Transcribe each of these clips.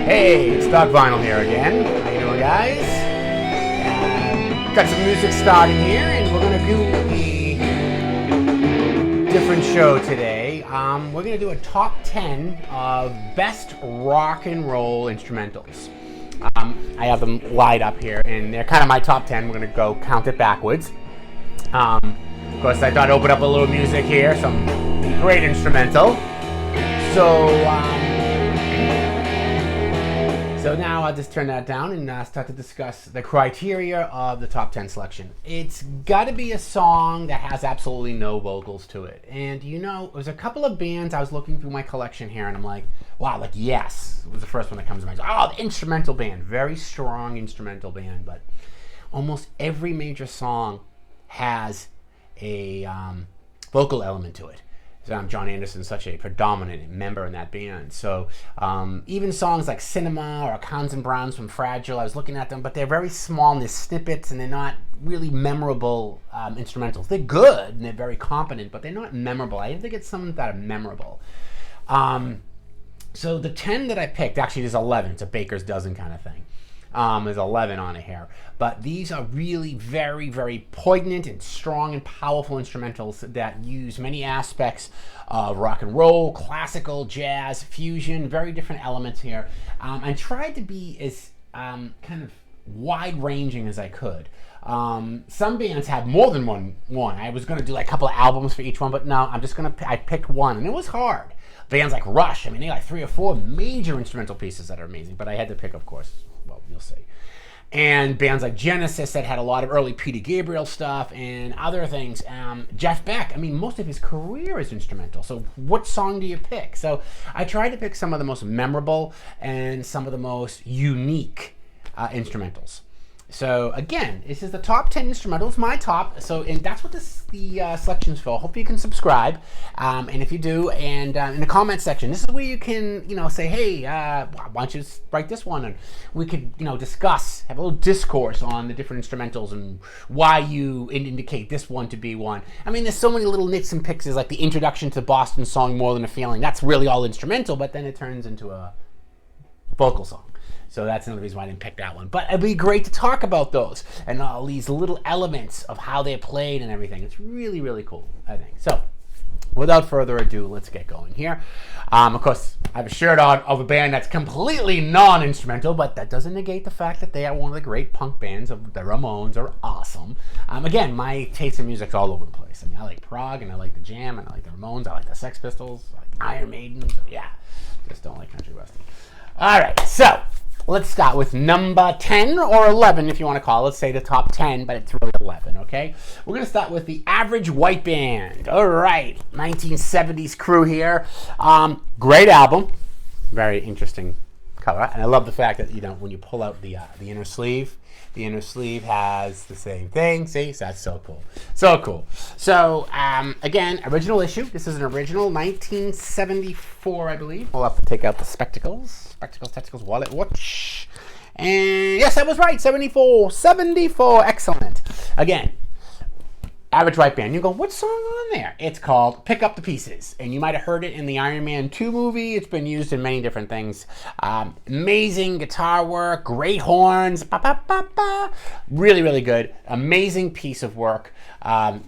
Hey, it's Doug Vinyl here again. How you doing, guys? Got some music starting here, and we're gonna do a different show today. We're gonna do a top 10 of best rock and roll instrumentals. I have them lined up here, and they're kind of my top 10. We're gonna go count it backwards. Of course, I thought I'd open up a little music here, some great instrumental. So now I'll just turn that down and start to discuss the criteria of the top 10 selection. It's got to be a song that has absolutely no vocals to it. And you know, there's a couple of bands I was looking through my collection here, and I'm like, wow, like Yes was the first one that comes to mind. Oh, the instrumental band, very strong instrumental band, but almost every major song has a vocal element to it. John Anderson's such a predominant member in that band. So even songs like Cinema or Counts and Browns from Fragile, I was looking at them, but they're very small and they're snippets and they're not really memorable instrumentals. They're good and they're very competent, but they're not memorable. I have to get some that are memorable. So the 10 that I picked, actually there's 11. It's a baker's dozen kind of thing. There's 11 on it here. But these are really very, very poignant and strong and powerful instrumentals that use many aspects of rock and roll, classical, jazz, fusion, very different elements here. I tried to be as kind of wide-ranging as I could. Some bands have more than one. I was going to do like a couple of albums for each one, but no, I picked one, and it was hard. Bands like Rush, I mean, they got like 3 or 4 major instrumental pieces that are amazing, but I had to pick, of course, well, you'll see. And bands like Genesis that had a lot of early Peter Gabriel stuff and other things. Jeff Beck, I mean, most of his career is instrumental. So what song do you pick? So I tried to pick some of the most memorable and some of the most unique instrumentals. So again, this is the top 10 instrumentals, my top. So, and that's what the selection's for. Hope you can subscribe, and if you do, and in the comment section, this is where you can, say, hey, why don't you write this one, and we could, discuss, have a little discourse on the different instrumentals and why you indicate this one to be one. I mean, there's so many little nits and picks, like the introduction to Boston song, More Than a Feeling. That's really all instrumental, but then it turns into a vocal song. So that's another reason why I didn't pick that one. But it'd be great to talk about those and all these little elements of how they're played and everything. It's really, really cool, I think. So without further ado, let's get going here. Of course, I have a shirt on of a band that's completely non-instrumental, but that doesn't negate the fact that they are one of the great punk bands. Of the Ramones are awesome. Again, my taste in music's all over the place. I mean, I like prog, and I like the Jam, and I like the Ramones, I like the Sex Pistols, I like Iron Maiden. Yeah, just don't like country western. All right, so let's start with number 10 or 11, if you want to call it. Let's say the top 10, but it's really 11, okay? We're going to start with the Average White Band. All right, 1970s crew here. Great album. Very interesting cover. And I love the fact that, when you pull out the inner sleeve has the same thing. See? So that's so cool. So cool. So, again, original issue. This is an original 1974, I believe. We'll have to take out the spectacles. Spectacles, wallet, watch. And yes, I was right. 74. Excellent. Again, Average White Band. You go, what song on there? It's called Pick Up the Pieces. And you might have heard it in the Iron Man 2 movie. It's been used in many different things. Amazing guitar work, great horns. Ba, ba, ba, ba. Really, really good. Amazing piece of work.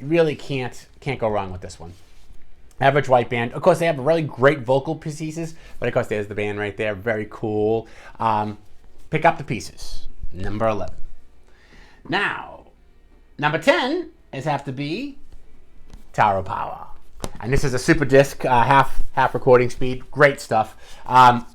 Really can't go wrong with this one. Average White Band. Of course, they have really great vocal pieces, but of course, there's the band right there. Very cool. Pick Up the Pieces. Number 11. Now, number 10 is have to be Tower of Power. And this is a super disc, half recording speed. Great stuff.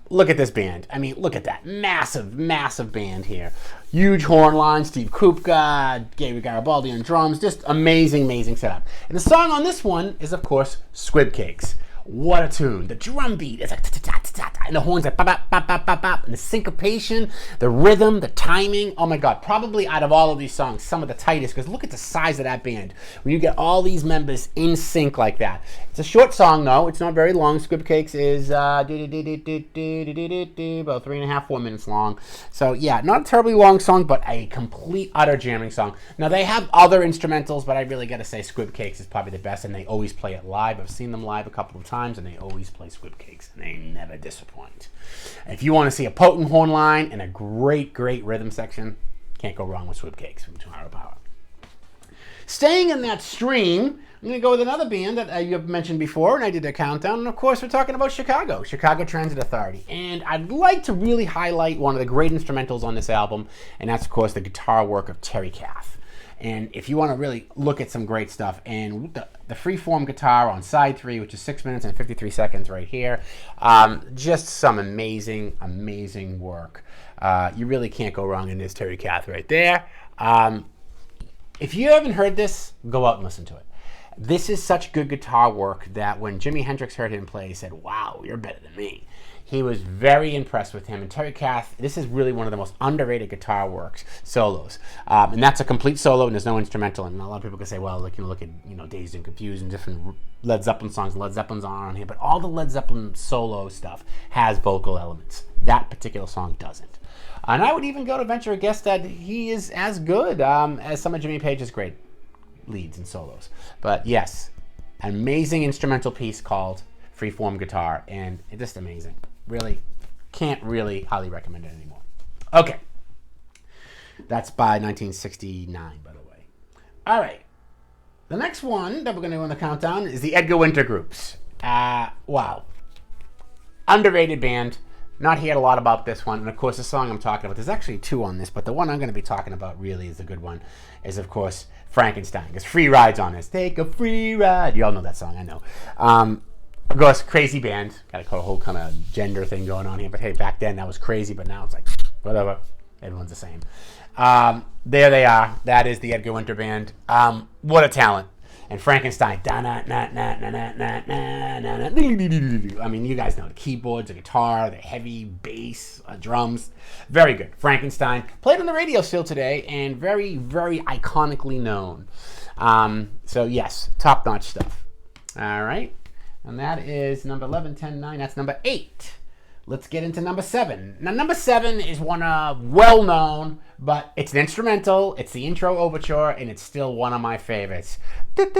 Look at this band. I mean, look at that. Massive band here. Huge horn line, Steve Kupka, Gary Garibaldi on drums. Just amazing setup. And the song on this one is, of course, Squib Cakes. What a tune. The drum beat is like ta-ta-ta-ta-ta, and the horns like bop-bop-bop-bop-bop, and the syncopation, the rhythm, the timing. Oh my God, probably out of all of these songs, some of the tightest, because look at the size of that band. When you get all these members in sync like that, It's a short song, though. It's not very long. Squib Cakes is about 3.5, 4 minutes long. So, yeah, not a terribly long song, but a complete, utter jamming song. Now, they have other instrumentals, but I really got to say Squib Cakes is probably the best, and they always play it live. I've seen them live a couple of times, and they always play Squib Cakes, and they never disappoint. If you want to see a potent horn line and a great, great rhythm section, can't go wrong with Squib Cakes from Tomorrow Power. Staying in that stream, I'm going to go with another band that you have mentioned before, and I did a countdown, and of course we're talking about Chicago Transit Authority. And I'd like to really highlight one of the great instrumentals on this album, and that's of course the guitar work of Terry Kath. And if you want to really look at some great stuff, and the freeform guitar on side 3, which is 6 minutes and 53 seconds right here, just some amazing, amazing work. You really can't go wrong in this Terry Kath right there. If you haven't heard this, go out and listen to it. This is such good guitar work that when Jimi Hendrix heard him play, he said, wow, you're better than me. He was very impressed with him. And Terry Kath, this is really one of the most underrated guitar works, solos. And that's a complete solo, and there's no instrumental. And a lot of people can say, well, look at Dazed and Confused and different Led Zeppelin songs. Led Zeppelin's on here. But all the Led Zeppelin solo stuff has vocal elements. That particular song doesn't. And I would even go to venture a guess that he is as good as some of Jimmy Page's great leads and solos. But yes, an amazing instrumental piece called Freeform Guitar, and it's just amazing. Really, can't really highly recommend it anymore. Okay. That's by 1969, by the way. All right. The next one that we're going to do on the countdown is the Edgar Winter Groups. Wow. Underrated band. Not heard a lot about this one, and of course the song I'm talking about, there's actually 2 on this, but the one I'm going to be talking about really is the good one, is of course Frankenstein, because Free Ride's on this. Take a free ride. You all know that song, I know. Of course, crazy band. Got a whole kind of gender thing going on here, but hey, back then that was crazy, but now it's like, whatever. Everyone's the same. There they are. That is the Edgar Winter Band. What a talent. And Frankenstein. I mean, you guys know the keyboards, the guitar, the heavy bass, drums. Very good. Frankenstein. Played on the radio still today and very, very iconically known. So, yes, top-notch stuff. All right. And that is number 11, 10, 9. That's number 8. Let's get into number 7. Now, number 7 is one well-known, but it's an instrumental. It's the intro overture, and it's still one of my favorites. Of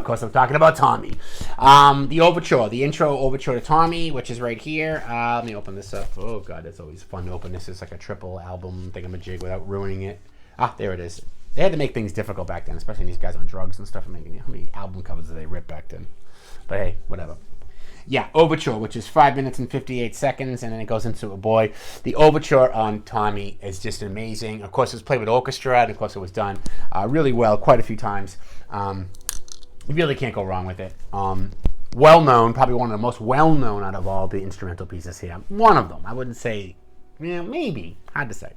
course, I'm talking about Tommy. The overture, the intro overture to Tommy, which is right here. Let me open this up. Oh, God, it's always fun to open this. It's like a triple album thingamajig without ruining it. Ah, there it is. They had to make things difficult back then, especially these guys on drugs and stuff. How many album covers did they rip back then? But hey, whatever. Yeah, overture, which is 5 minutes and 58 seconds, and then it goes into a boy. The overture on Tommy is just amazing. Of course, it was played with orchestra, and of course, it was done really well quite a few times. You really can't go wrong with it. Well-known, probably one of the most well-known out of all the instrumental pieces here. One of them. I wouldn't say, maybe. Hard to say.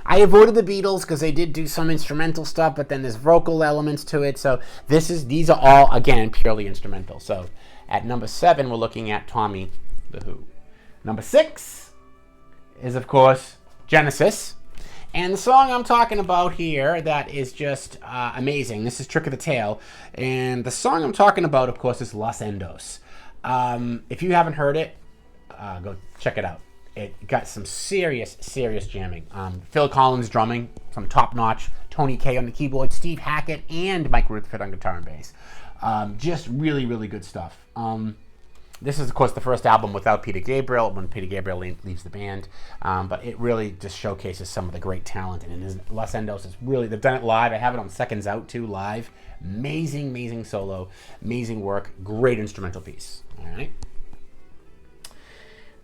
I avoided the Beatles because they did do some instrumental stuff, but then there's vocal elements to it. So these are all, again, purely instrumental. So at number 7, we're looking at Tommy the Who. Number 6 is, of course, Genesis. And the song I'm talking about here that is just amazing. This is Trick of the Tail. And the song I'm talking about, of course, is Los Endos. If you haven't heard it, go check it out. It got some serious jamming. Phil Collins drumming, some top-notch. Tony Kaye on the keyboard, Steve Hackett, and Mike Rutherford on guitar and bass. Just really, really good stuff. This is, of course, the first album without Peter Gabriel, when Peter Gabriel leaves the band. But it really just showcases some of the great talent. And Los Endos is really, they've done it live. I have it on Seconds Out, too, live. Amazing solo. Amazing work. Great instrumental piece. All right.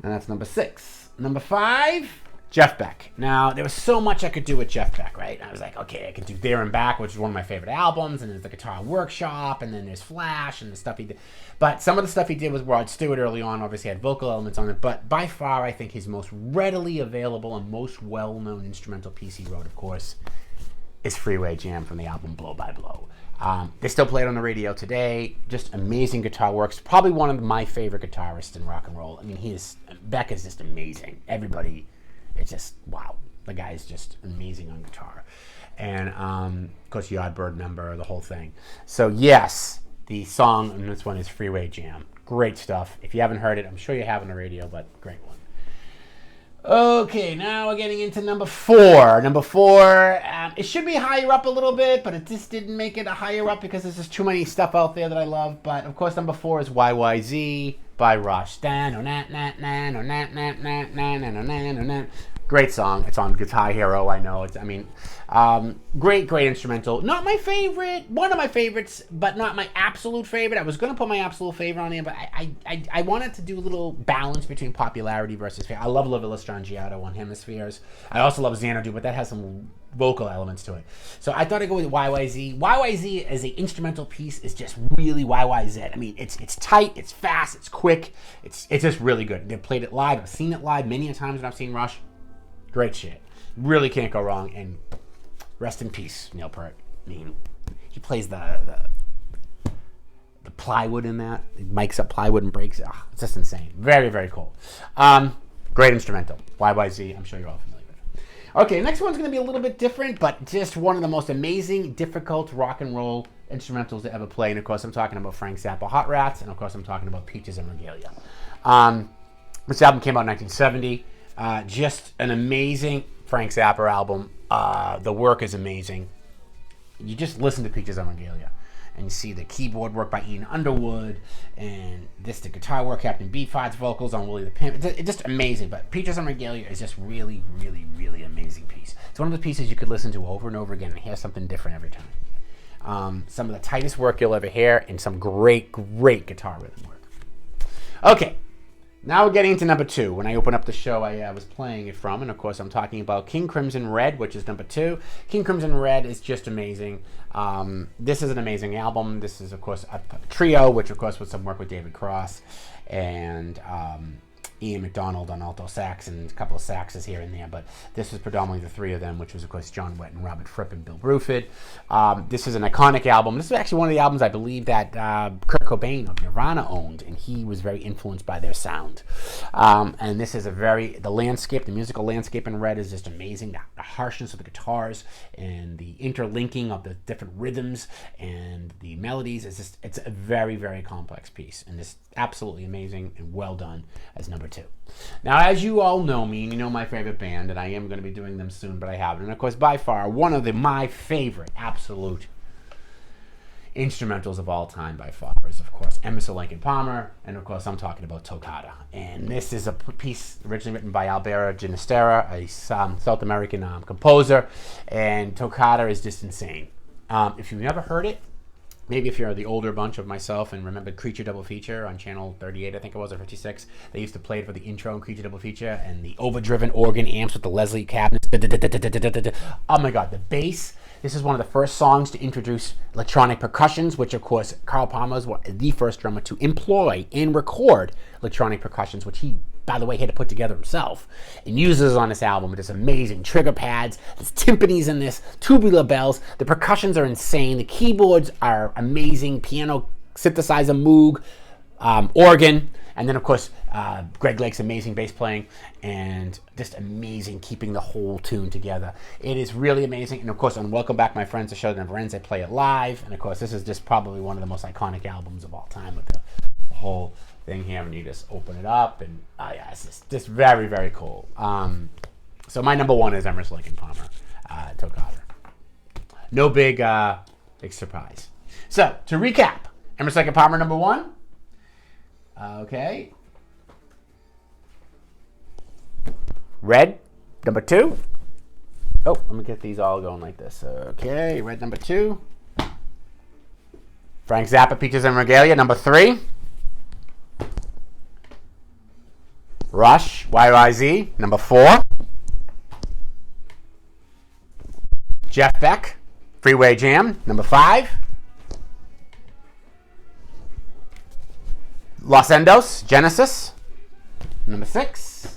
And that's number 6. Number 5, Jeff Beck. Now, there was so much I could do with Jeff Beck, right? I was like, okay, I could do There and Back, which is one of my favorite albums, and there's the Guitar Workshop, and then there's Flash, and the stuff he did. But some of the stuff he did with Rod Stewart early on obviously had vocal elements on it, but by far, I think his most readily available and most well-known instrumental piece he wrote, of course, is Freeway Jam from the album Blow by Blow. They still play it on the radio today. Just amazing guitar works. Probably one of my favorite guitarists in rock and roll. I mean, Beck is just amazing. Everybody, it's just, wow. The guy is just amazing on guitar. and of course Yardbird member, the whole thing. So yes, the song on this one is Freeway Jam. Great stuff. If you haven't heard it, I'm sure you have on the radio, but great one. Okay, now we're getting into number 4. Number 4, it should be higher up a little bit, but it just didn't make it a higher up because there's just too many stuff out there that I love. But of course, number 4 is YYZ by Rush. Great song. It's on Guitar Hero. I know. Great instrumental. Not my favorite. One of my favorites, but not my absolute favorite. I was going to put my absolute favorite on here, but I wanted to do a little balance between popularity versus favorite. I love La Villa Strangiato on Hemispheres. I also love Xanadu, but that has some vocal elements to it. So I thought I'd go with YYZ. YYZ as an instrumental piece is just really YYZ. I mean, it's tight, it's fast, it's quick. It's just really good. They've played it live. I've seen it live many a times when I've seen Rush. Great shit. Really can't go wrong. And rest in peace, Neil Peart. I mean, he plays the plywood in that. He mics up plywood and breaks it. Oh, it's just insane. Very, very cool. Great instrumental. YYZ. I'm sure you're all familiar with it. Okay, next one's going to be a little bit different, but just one of the most amazing, difficult rock and roll instrumentals to ever play. And of course, I'm talking about Frank Zappa, Hot Rats, and of course, I'm talking about Peaches and Regalia. This album came out in 1970. Just an amazing Frank Zappa album. The work is amazing. You just listen to Peaches and Regalia, and you see the keyboard work by Ian Underwood, and the guitar work, Captain Beefheart's vocals on Willie the Pimp. It's just amazing. But Peaches and Regalia is just really, really, really amazing piece. It's one of the pieces you could listen to over and over again and hear something different every time. Some of the tightest work you'll ever hear, and some great, great guitar rhythm work. Okay. Now we're getting into number 2. When I open up the show I was playing it from, and of course I'm talking about King Crimson Red, which is number 2. King Crimson Red is just amazing. This is an amazing album. This is, of course, a trio, which of course was some work with David Cross and Ian McDonald on alto sax and a couple of saxes here and there, but this is predominantly the 3 of them, which was, of course, John Wetton, Robert Fripp, and Bill Bruford. This is an iconic album. This is actually one of the albums I believe that Kurt Cobain of Nirvana owned, and he was very influenced by their sound. And this is the landscape, the musical landscape in Red is just amazing. The harshness of the guitars and the interlinking of the different rhythms and the melodies it's a very, very complex piece, and it's absolutely amazing and well done as number 2. Now, as you all know me, and you know my favorite band, and I am going to be doing them soon, but I haven't. And of course, by far, one of my favorite absolute instrumentals of all time by far is, of course, Emerson, Lake and Palmer, and of course, I'm talking about Toccata. And this is a piece originally written by Alberto Ginastera, a South American composer, and Toccata is just insane. If you've never heard it, maybe if you're the older bunch of myself and remember Creature Double Feature on channel 38, I think it was, or 56, they used to play it for the intro in Creature Double Feature, and the overdriven organ amps with the Leslie cabinets. Oh my God, the bass. This is one of the first songs to introduce electronic percussions, which of course Carl Palmer was the first drummer to employ and record electronic percussions, which he, by the way, had to put together himself and uses on this album. It's amazing. Trigger pads, there's timpanis in this, tubular bells. The percussions are insane. The keyboards are amazing. Piano, synthesizer, Moog, organ, and then of course Greg Lake's amazing bass playing, and just amazing keeping the whole tune together. It is really amazing. And of course on Welcome Back My Friends, the show that never ends, I play it live, and of course this is just probably one of the most iconic albums of all time with the whole thing here, and you just open it up, and yeah, it's just very, very cool. So my number 1 is Emerson, Lake and Palmer, Toccata. No big surprise. So to recap, Emerson, Lake and Palmer number 1. Okay. Red, number 2. Oh, let me get these all going like this. Okay, Red, number 2. Frank Zappa, Peaches and Regalia, number 3. Rush, YYZ, number 4. Jeff Beck, Freeway Jam, number 5. Los Endos, Genesis, number 6.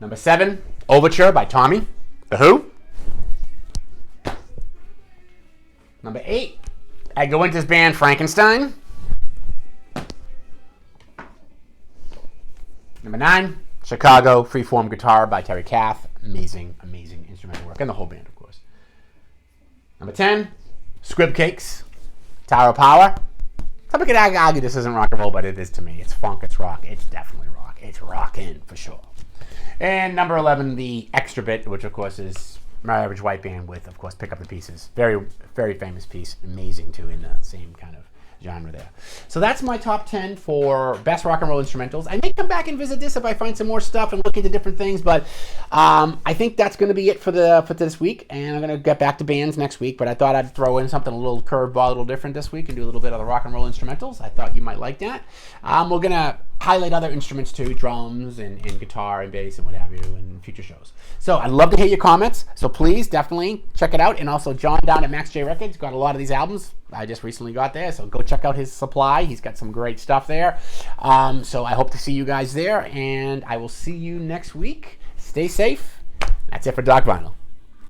Number 7, Overture by Tommy, The Who. Number 8, Edgar Winter's band, Frankenstein. Number 9, Chicago, Freeform Guitar by Terry Kath. amazing, amazing instrumental work, and the whole band, of course. Number 10, Scrib Cakes, Tower of Power. Some could argue this isn't rock and roll, but it is to me. It's funk, it's rock, it's definitely rock. It's rockin' for sure. And number 11, the Extra Bit, which of course is My Average White Band with, of course, Pick Up the Pieces. Very, very famous piece. Amazing, too, in the same kind of genre there. So that's my top 10 for best rock and roll instrumentals. I may come back and visit this if I find some more stuff and look into different things, but I think that's going to be it for this week, and I'm going to get back to bands next week, but I thought I'd throw in something a little curveball, a little different this week and do a little bit of the rock and roll instrumentals. I thought you might like that. We're going to highlight other instruments too, drums and guitar and bass and what have you in future shows. So I'd love to hear your comments. So please definitely check it out. And also John down at Max J Records got a lot of these albums. I just recently got there, so go check out his supply. He's got some great stuff there. So I hope to see you guys there, and I will see you next week. Stay safe. That's it for Dark Vinyl.